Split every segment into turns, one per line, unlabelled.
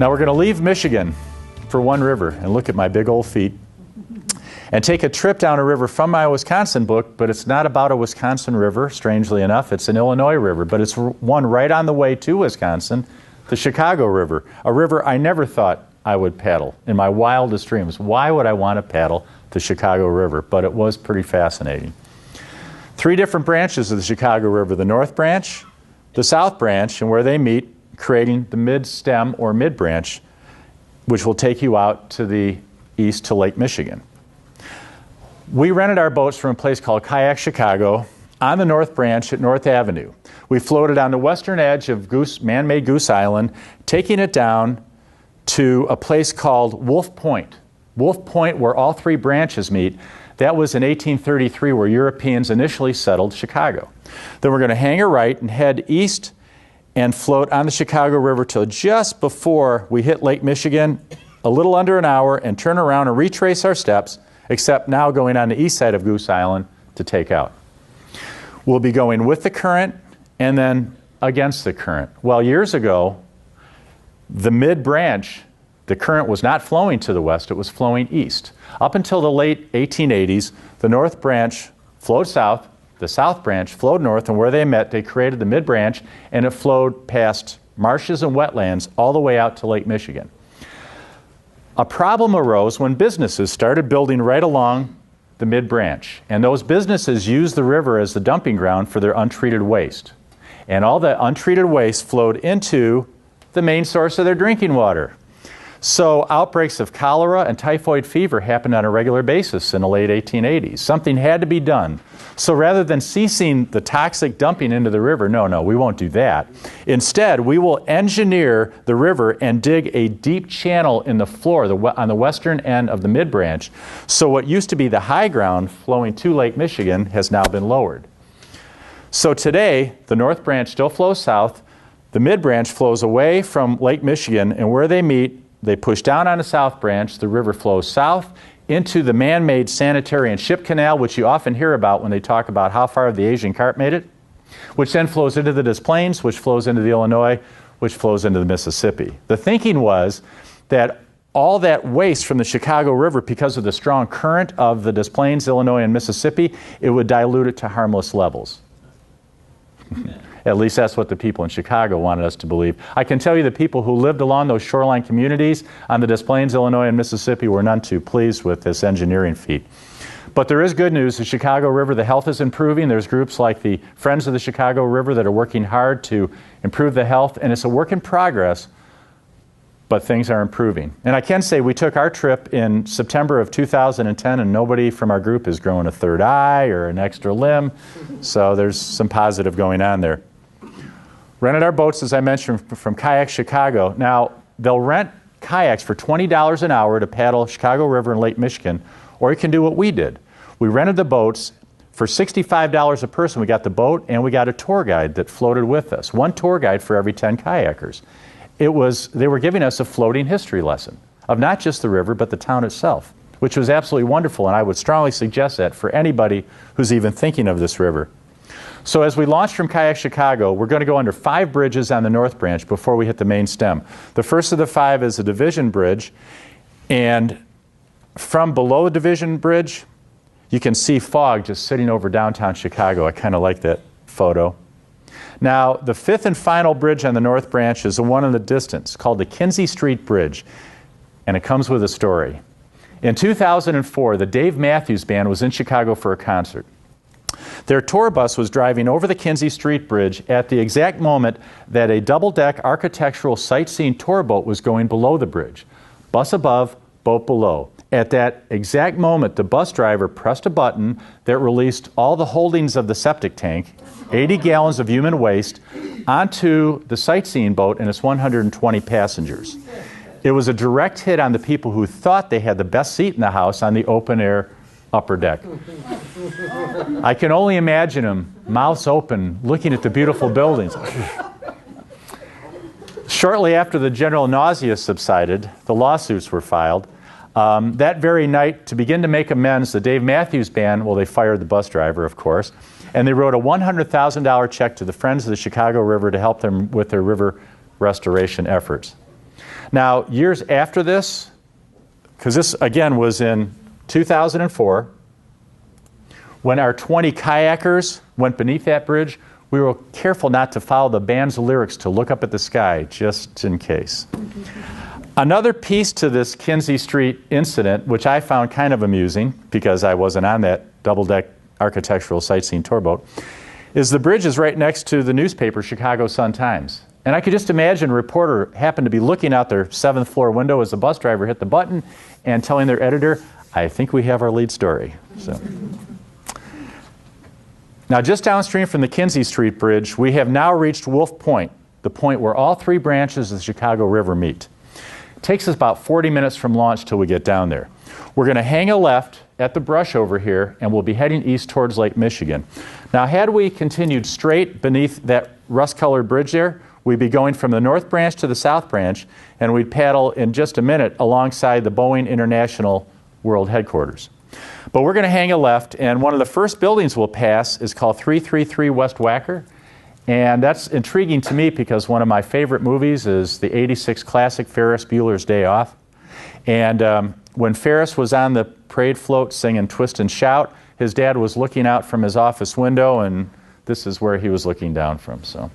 Now we're going to leave Michigan for one river, and look at my big old feet, and take a trip down a river from my Wisconsin book, but it's not about a Wisconsin river, strangely enough. It's an Illinois river, but it's one right on the way to Wisconsin, the Chicago River, a river I never thought I would paddle in my wildest dreams. Why would I want to paddle the Chicago River? But it was pretty fascinating. 3 different branches of the Chicago River: the North Branch, the South Branch, and where they meet, creating the mid-stem or mid-branch, which will take you out to the east to Lake Michigan. We rented our boats from a place called Kayak Chicago on the North Branch at North Avenue. We floated on the western edge of man-made Goose Island, taking it down to a place called Wolf Point. Wolf Point, where all 3 branches meet. That was in 1833, where Europeans initially settled Chicago. Then we're going to hang a right and head east and float on the Chicago River till just before we hit Lake Michigan, a little under an hour, and turn around and retrace our steps, except now going on the east side of Goose Island to take out. We'll be going with the current and then against the current. Well, years ago, the mid-branch, the current was not flowing to the west, it was flowing east. Up until the late 1880s, the North Branch flowed south, the South Branch flowed north, and where they met, they created the mid-branch, and it flowed past marshes and wetlands all the way out to Lake Michigan. A problem arose when businesses started building right along the mid-branch, and those businesses used the river as the dumping ground for their untreated waste. And all that untreated waste flowed into the main source of their drinking water. So outbreaks of cholera and typhoid fever happened on a regular basis in the late 1880s. Something had to be done. So rather than ceasing the toxic dumping into the river, no, we won't do that. Instead, we will engineer the river and dig a deep channel in the floor on the western end of the mid-branch. So what used to be the high ground flowing to Lake Michigan has now been lowered. So today, the North Branch still flows south. The mid-branch flows away from Lake Michigan, and where they meet, they push down on the South Branch. The river flows south into the man-made sanitary and ship canal, which you often hear about when they talk about how far the Asian carp made it, which then flows into the Des Plaines, which flows into the Illinois, which flows into the Mississippi. The thinking was that all that waste from the Chicago River, because of the strong current of the Des Plaines, Illinois, and Mississippi, it would dilute it to harmless levels. At least that's what the people in Chicago wanted us to believe. I can tell you the people who lived along those shoreline communities on the Des Plaines, Illinois, and Mississippi were none too pleased with this engineering feat. But there is good news. The Chicago River, the health is improving. There's groups like the Friends of the Chicago River that are working hard to improve the health, and it's a work in progress, but things are improving. And I can say we took our trip in September of 2010, and nobody from our group has grown a third eye or an extra limb, so there's some positive going on there. Rented our boats, as I mentioned, from Kayak Chicago. Now, they'll rent kayaks for $20 an hour to paddle Chicago River and Lake Michigan, or you can do what we did. We rented the boats for $65 a person. We got the boat and we got a tour guide that floated with us. One tour guide for every 10 kayakers. They were giving us a floating history lesson of not just the river, but the town itself, which was absolutely wonderful, and I would strongly suggest that for anybody who's even thinking of this river. So as we launched from Kayak Chicago, we're going to go under 5 bridges on the North Branch before we hit the main stem. The first of the 5 is a division bridge, and from below the division bridge, you can see fog just sitting over downtown Chicago. I kind of like that photo. Now, the 5th and final bridge on the North Branch is the one in the distance called the Kinsey Street Bridge, and it comes with a story. In 2004, the Dave Matthews Band was in Chicago for a concert. Their tour bus was driving over the Kinsey Street Bridge at the exact moment that a double-deck architectural sightseeing tour boat was going below the bridge. Bus above, boat below. At that exact moment, the bus driver pressed a button that released all the holdings of the septic tank, 80 gallons of human waste, onto the sightseeing boat and its 120 passengers. It was a direct hit on the people who thought they had the best seat in the house on the open-air upper deck. I can only imagine them, mouths open, looking at the beautiful buildings. Shortly after the general nausea subsided, the lawsuits were filed. That very night, to begin to make amends, the Dave Matthews Band, well, they fired the bus driver, of course, and they wrote a $100,000 check to the Friends of the Chicago River to help them with their river restoration efforts. Now, years after this, because this, again, was in 2004, when our 20 kayakers went beneath that bridge, we were careful not to follow the band's lyrics to look up at the sky, just in case. Another piece to this Kinsey Street incident, which I found kind of amusing, because I wasn't on that double-deck architectural sightseeing tour boat, is the bridge is right next to the newspaper Chicago Sun-Times. And I could just imagine a reporter happened to be looking out their 7th floor window as the bus driver hit the button and telling their editor, I think we have our lead story. So. Now, just downstream from the Kinsey Street Bridge, we have now reached Wolf Point, the point where all 3 branches of the Chicago River meet. It takes us about 40 minutes from launch till we get down there. We're going to hang a left at the brush over here, and we'll be heading east towards Lake Michigan. Now, had we continued straight beneath that rust-colored bridge there, we'd be going from the north branch to the south branch, and we'd paddle in just a minute alongside the Boeing International World Headquarters. But we're going to hang a left, and one of the first buildings we'll pass is called 333 West Wacker. And that's intriguing to me because one of my favorite movies is the '86 classic Ferris Bueller's Day Off. And when Ferris was on the parade float singing Twist and Shout, his dad was looking out from his office window, and this is where he was looking down from. So,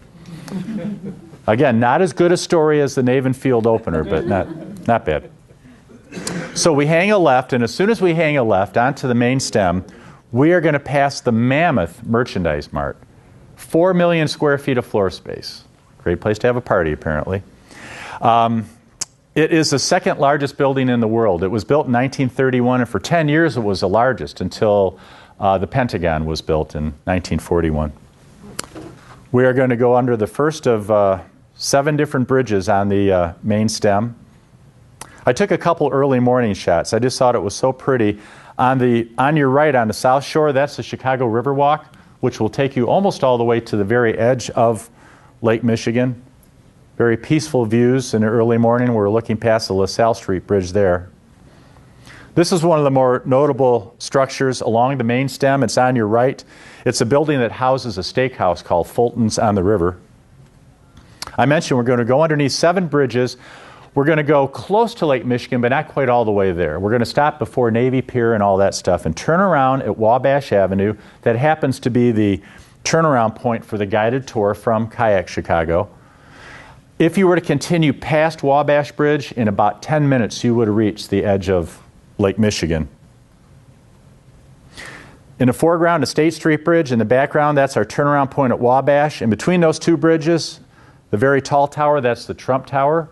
again, not as good a story as the Navin Field opener, but not bad. So we hang a left, and as soon as we hang a left onto the main stem, we are going to pass the Mammoth Merchandise Mart. 4 million square feet of floor space. Great place to have a party, apparently. It is the 2nd largest building in the world. It was built in 1931, and for 10 years it was the largest until the Pentagon was built in 1941. We are going to go under the first of 7 different bridges on the main stem. I took a couple early morning shots. I just thought it was so pretty. On your right, on the south shore, that's the Chicago Riverwalk, which will take you almost all the way to the very edge of Lake Michigan. Very peaceful views in the early morning. We're looking past the LaSalle Street Bridge there. This is one of the more notable structures along the main stem. It's on your right. It's a building that houses a steakhouse called Fulton's on the River. I mentioned we're going to go underneath 7 bridges. We're going to go close to Lake Michigan, but not quite all the way there. We're going to stop before Navy Pier and all that stuff and turn around at Wabash Avenue. That happens to be the turnaround point for the guided tour from Kayak Chicago. If you were to continue past Wabash Bridge, in about 10 minutes you would reach the edge of Lake Michigan. In the foreground, the State Street Bridge. In the background, that's our turnaround point at Wabash. In between those 2 bridges, the very tall tower, that's the Trump Tower.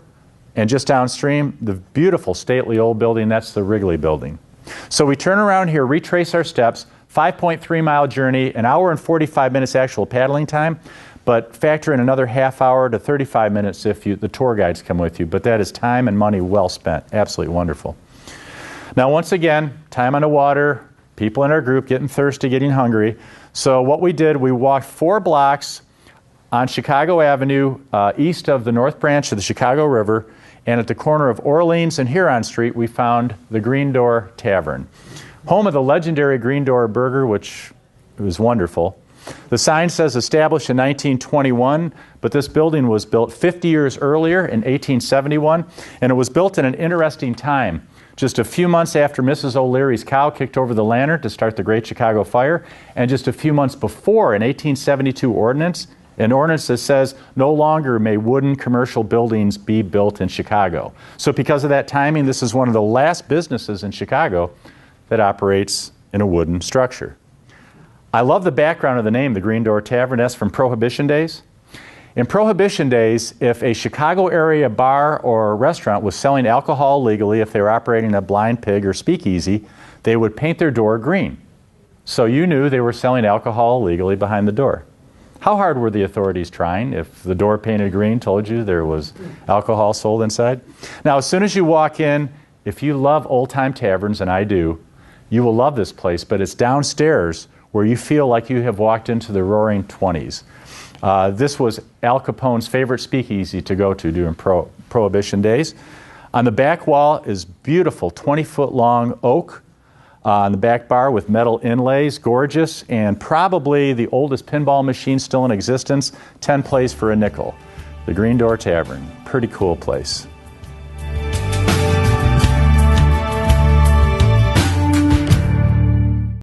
And just downstream, the beautiful, stately old building, that's the Wrigley Building. So we turn around here, retrace our steps, 5.3-mile journey, an hour and 45 minutes actual paddling time, but factor in another half hour to 35 minutes if the tour guides come with you. But that is time and money well spent. Absolutely wonderful. Now, once again, time on the water, people in our group getting thirsty, getting hungry. So what we did, we walked 4 blocks on Chicago Avenue, east of the North Branch of the Chicago River, and at the corner of Orleans and Huron Street, we found the Green Door Tavern, home of the legendary Green Door Burger, which was wonderful. The sign says established in 1921, but this building was built 50 years earlier in 1871, and it was built in an interesting time. Just a few months after Mrs. O'Leary's cow kicked over the lantern to start the Great Chicago Fire, and just a few months before, an 1872 ordinance, an ordinance that says no longer may wooden commercial buildings be built in Chicago. So because of that timing, this is one of the last businesses in Chicago that operates in a wooden structure. I love the background of the name, the Green Door Tavern. That's from Prohibition days. In Prohibition days, if a Chicago area bar or restaurant was selling alcohol legally, if they were operating a blind pig or speakeasy, they would paint their door green. So you knew they were selling alcohol legally behind the door. How hard were the authorities trying if the door painted green told you there was alcohol sold inside? Now, as soon as you walk in, if you love old-time taverns, and I do, you will love this place, but it's downstairs where you feel like you have walked into the roaring 20s. This was Al Capone's favorite speakeasy to go to during Prohibition days. On the back wall is beautiful 20-foot-long oak on the back bar with metal inlays, gorgeous, and probably the oldest pinball machine still in existence, 10 plays for a nickel. The Green Door Tavern, pretty cool place.